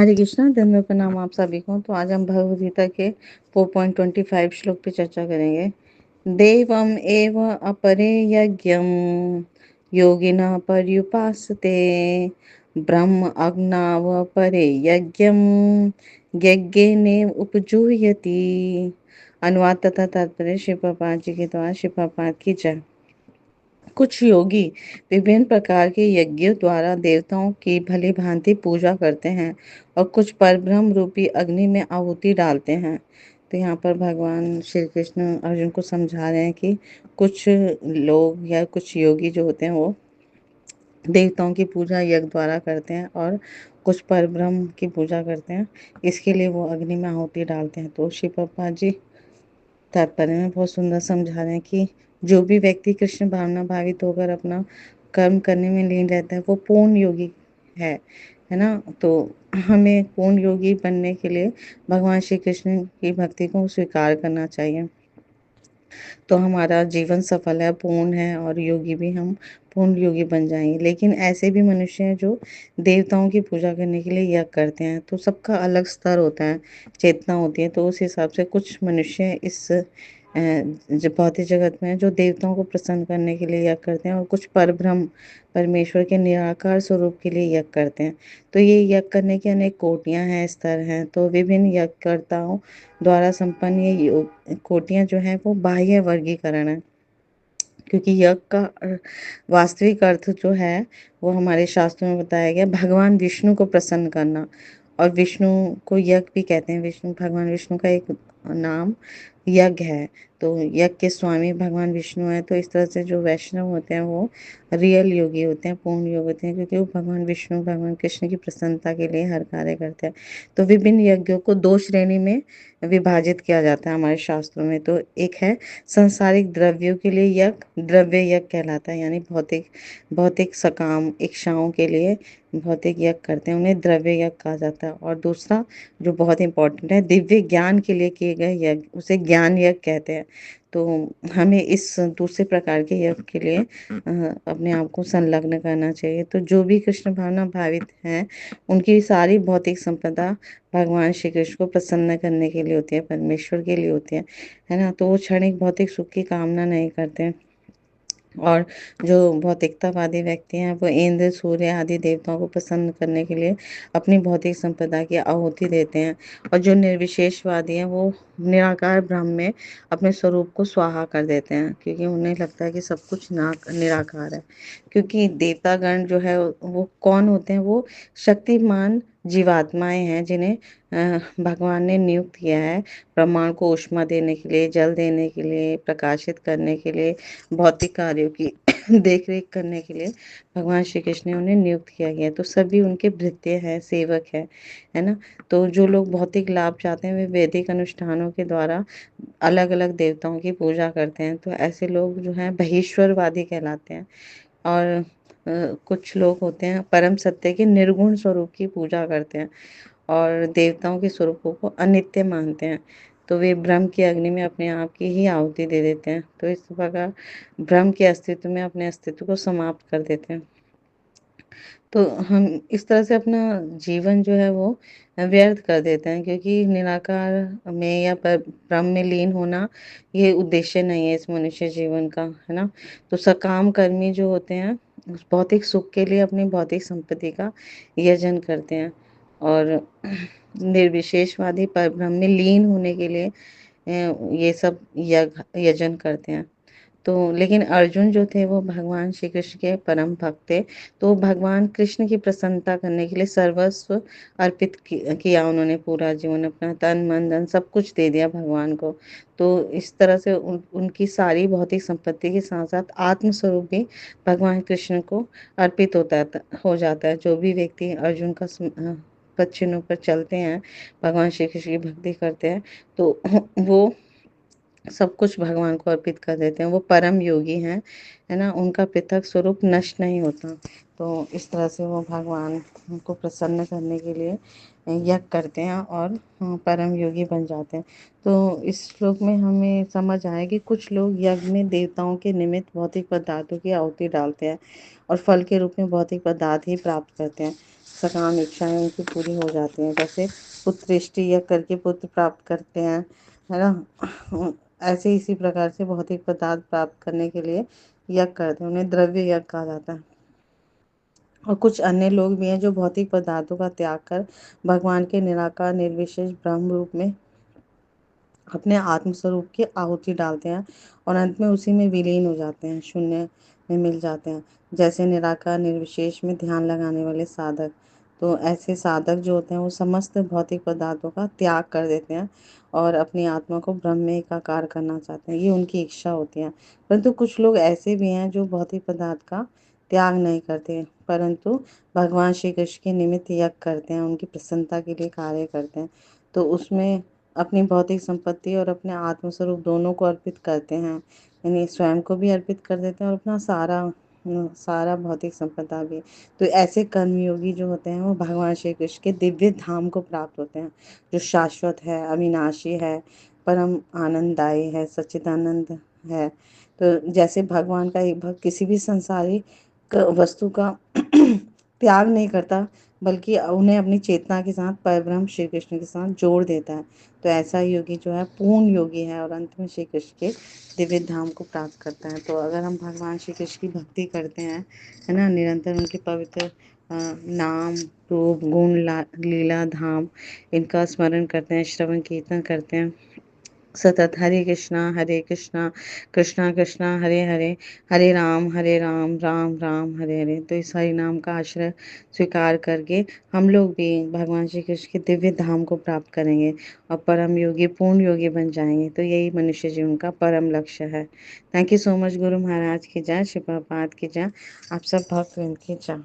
हरे कृष्णा, धन्यवाद प्रणाम आप सभी को। तो आज हम भगवद गीता के 4.25 श्लोक पे चर्चा करेंगे। देवम एव अपरे यज्ञम योगिना पर्युपासते ब्रह्म अग्नाव परे यज्ञम यज्ञेनेव उपजुह्यति। अनुवाद तथा तात्पर्य श्री प्रभुपाद जी के द्वारा। श्री प्रभुपाद की जय। कुछ योगी विभिन्न प्रकार के यज्ञों द्वारा देवताओं की भली भांति पूजा करते हैं और कुछ परब्रह्म रूपी अग्नि में आहुति डालते हैं। तो यहाँ पर भगवान श्री कृष्ण अर्जुन को समझा रहे हैं कि कुछ लोग या कुछ योगी जो होते हैं वो देवताओं की पूजा यज्ञ द्वारा करते हैं और कुछ परब्रह्म की पूजा करते हैं, इसके लिए वो अग्नि में आहुति डालते हैं। तो श्री प्रभुपाद जी तात्पर्य में बहुत सुंदर समझा रहे हैं कि जो भी व्यक्ति कृष्ण भावना भावित होकर अपना कर्म करने में लीन रहता है वो पूर्ण योगी है ना। तो हमें पूर्ण योगी बनने के लिए भगवान श्री कृष्ण की भक्ति को स्वीकार करना चाहिए, तो हमारा जीवन सफल है, पूर्ण है और योगी भी हम पूर्ण योगी बन जाएंगे। लेकिन ऐसे भी मनुष्य हैं जो देवताओं की पूजा करने के लिए यज्ञ करते हैं, तो सबका अलग स्तर होता है, चेतना होती है। तो उस हिसाब से कुछ मनुष्य इस जो भौतिक जगत में जो देवताओं को प्रसन्न करने के लिए यज्ञ करते हैं और कुछ परब्रह्म परमेश्वर के निराकार स्वरूप के लिए यज्ञ करते हैं। तो ये यज्ञ करने की अनेक कोटियां हैं, स्तर हैं। तो विभिन्न यज्ञकर्ताओं द्वारा संपन्न ये कोटियां जो हैं वो बाह्य वर्गीकरण है, क्योंकि यज्ञ का वास्तविक अर्थ जो है वो हमारे शास्त्रों में बताया गया भगवान विष्णु को प्रसन्न करना। और विष्णु को यज्ञ भी कहते हैं। विष्णु भगवान विष्णु का एक नाम यज्ञ है। तो यज्ञ के स्वामी भगवान विष्णु है। तो इस तरह से जो वैष्णव होते हैं वो रियल योगी होते हैं, पूर्ण योगी होते हैं, क्योंकि वो भगवान विष्णु भगवान कृष्ण की प्रसन्नता के लिए हर कार्य करते हैं। तो विभिन्न यज्ञों को दो श्रेणी में विभाजित किया जाता है हमारे शास्त्रों में। तो एक है सांसारिक द्रव्यों के लिए यज्ञ, द्रव्य यज्ञ कहलाता है, यानी भौतिक भौतिक सकाम इच्छाओं के लिए भौतिक यज्ञ करते हैं, उन्हें द्रव्य यज्ञ कहा जाता है। और दूसरा जो बहुत इंपॉर्टेंट है, दिव्य ज्ञान के लिए किए गए यज्ञ, उसे ज्ञान यज्ञ कहते हैं। तो हमें इस दूसरे प्रकार के यज्ञ के लिए अपने आप को संलग्न करना चाहिए। तो जो भी कृष्ण भावना भावित हैं उनकी सारी भौतिक संपदा भगवान श्री कृष्ण को प्रसन्न करने के लिए होती है, परमेश्वर के लिए होती है ना। तो वो क्षणिक भौतिक सुख की कामना नहीं करते हैं। और जो भौतिकतावादी व्यक्ति हैं वो इंद्र सूर्य आदि देवताओं को प्रसन्न करने के लिए अपनी भौतिक संपदा की आहुति देते हैं। और जो निर्विशेषवादी हैं वो निराकार ब्रह्म में अपने स्वरूप को स्वाहा कर देते हैं, क्योंकि उन्हें लगता है कि सब कुछ निराकार है। क्योंकि देवतागण जो है वो कौन होते हैं, वो शक्तिमान जीवात्माएं हैं जिन्हें भगवान ने नियुक्त किया है ब्रह्मांड को ऊष्मा देने के लिए, जल देने के लिए, प्रकाशित करने के लिए, भौतिक कार्यों की देख रेख करने के लिए भगवान श्री कृष्ण ने उन्हें नियुक्त किया गया है। तो सभी उनके भृत्य हैं, सेवक है ना। तो जो लोग भौतिक लाभ चाहते हैं वे वैदिक अनुष्ठानों के द्वारा अलग अलग देवताओं की पूजा करते हैं। तो ऐसे लोग जो हैं बहिश्वरवादी कहलाते हैं। और कुछ लोग होते हैं परम सत्य के निर्गुण स्वरूप की पूजा करते हैं और देवताओं के स्वरूपों को अनित्य मानते हैं। तो वे ब्रह्म की अग्नि में अपने आप की ही आहुति दे देते हैं। तो इस प्रकार ब्रह्म के अस्तित्व में अपने अस्तित्व को समाप्त कर देते हैं। तो हम इस तरह से अपना जीवन जो है वो व्यर्थ कर देते हैं, क्योंकि निराकार में या ब्रह्म में लीन होना ये उद्देश्य नहीं है इस मनुष्य जीवन का, है ना। तो सकाम कर्मी जो होते हैं उस भौतिक सुख के लिए अपनी भौतिक संपत्ति का यजन करते हैं और निर्विशेषवादी पर ब्रह्म में लीन होने के लिए ये सब यजन करते हैं। तो लेकिन अर्जुन जो थे वो भगवान श्री कृष्ण के परम भक्त थे। तो भगवान कृष्ण की प्रसन्नता करने के लिए सर्वस्व अर्पित किया उन्होंने, पूरा जीवन अपना तन मन धन सब कुछ दे दिया भगवान को। तो इस तरह से उनकी सारी भौतिक संपत्ति के साथ साथ आत्म स्वरूप भी भगवान कृष्ण को अर्पित हो जाता है। जो भी व्यक्ति अर्जुन का पद चिन्हों पर चलते हैं, भगवान श्री कृष्ण की भक्ति करते हैं, तो वो सब कुछ भगवान को अर्पित कर देते हैं। वो परम योगी हैं, है ना। उनका पृथक स्वरूप नष्ट नहीं होता। तो इस तरह से वो भगवान को प्रसन्न करने के लिए यज्ञ करते हैं और परम योगी बन जाते हैं। तो इस श्लोक में हमें समझ आया कि कुछ लोग यज्ञ में देवताओं के निमित्त भौतिक पदार्थों की आहुति डालते हैं और फल के रूप में भौतिक पदार्थ ही प्राप्त करते हैं। सकाम इच्छाएं उनकी पूरी हो जाती हैं। जैसे पुत्रेष्टि यज्ञ करके पुत्र प्राप्त करते हैं, है ना। ऐसे इसी प्रकार से भौतिक पदार्थ प्राप्त करने के लिए यज्ञ करते हैं, उन्हें द्रव्य यज्ञ कहा जाता है। और कुछ अन्य लोग भी हैं जो भौतिक पदार्थों का त्याग कर भगवान के निराकार निर्विशेष ब्रह्म रूप में अपने आत्म स्वरूप की आहुति डालते हैं और अंत में उसी में विलीन हो जाते हैं, शून्य में मिल जाते हैं। जैसे निराकार निर्विशेष में ध्यान लगाने वाले साधक, तो ऐसे साधक जो होते हैं वो समस्त भौतिक पदार्थों का त्याग कर देते हैं और अपनी आत्मा को ब्रह्म में एकाकार करना चाहते हैं, ये उनकी इच्छा होती है। परंतु कुछ लोग ऐसे भी हैं जो भौतिक पदार्थ का त्याग नहीं करते, परंतु भगवान श्री कृष्ण के निमित्त यज्ञ करते हैं, उनकी प्रसन्नता के लिए कार्य करते हैं। तो उसमें अपनी भौतिक संपत्ति और अपने आत्मस्वरूप दोनों को अर्पित करते हैं, यानी स्वयं को भी अर्पित कर देते हैं और अपना सारा भौतिक संपदा भी। तो ऐसे कर्मयोगी जो होते हैं वो भगवान श्री कृष्ण के दिव्य धाम को प्राप्त होते हैं, जो शाश्वत है, अविनाशी है, परम आनंददायी है, सच्चिदानंद है। तो जैसे भगवान का एक भक्त किसी भी संसारिक वस्तु का त्याग नहीं करता, बल्कि उन्हें अपनी चेतना के साथ परब्रह्म श्री कृष्ण के साथ जोड़ देता है। तो ऐसा योगी जो है पूर्ण योगी है और अंत में श्री कृष्ण के दिव्य धाम को प्राप्त करता है। तो अगर हम भगवान श्री कृष्ण की भक्ति करते हैं, है ना, निरंतर उनके पवित्र नाम रूप गुण लीला धाम इनका स्मरण करते हैं, श्रवण कीर्तन करते हैं सतत, हरे कृष्णा कृष्णा कृष्णा हरे हरे, हरे राम राम राम हरे हरे। तो इस हरि नाम का आश्रय स्वीकार करके हम लोग भी भगवान श्री कृष्ण के दिव्य धाम को प्राप्त करेंगे और परम योगी पूर्ण योगी बन जाएंगे। तो यही मनुष्य जीवन का परम लक्ष्य है। Thank you so much. Guru Maharaj की जय, श्री प्रभुपाद की जय, आप सब भक्त की जय।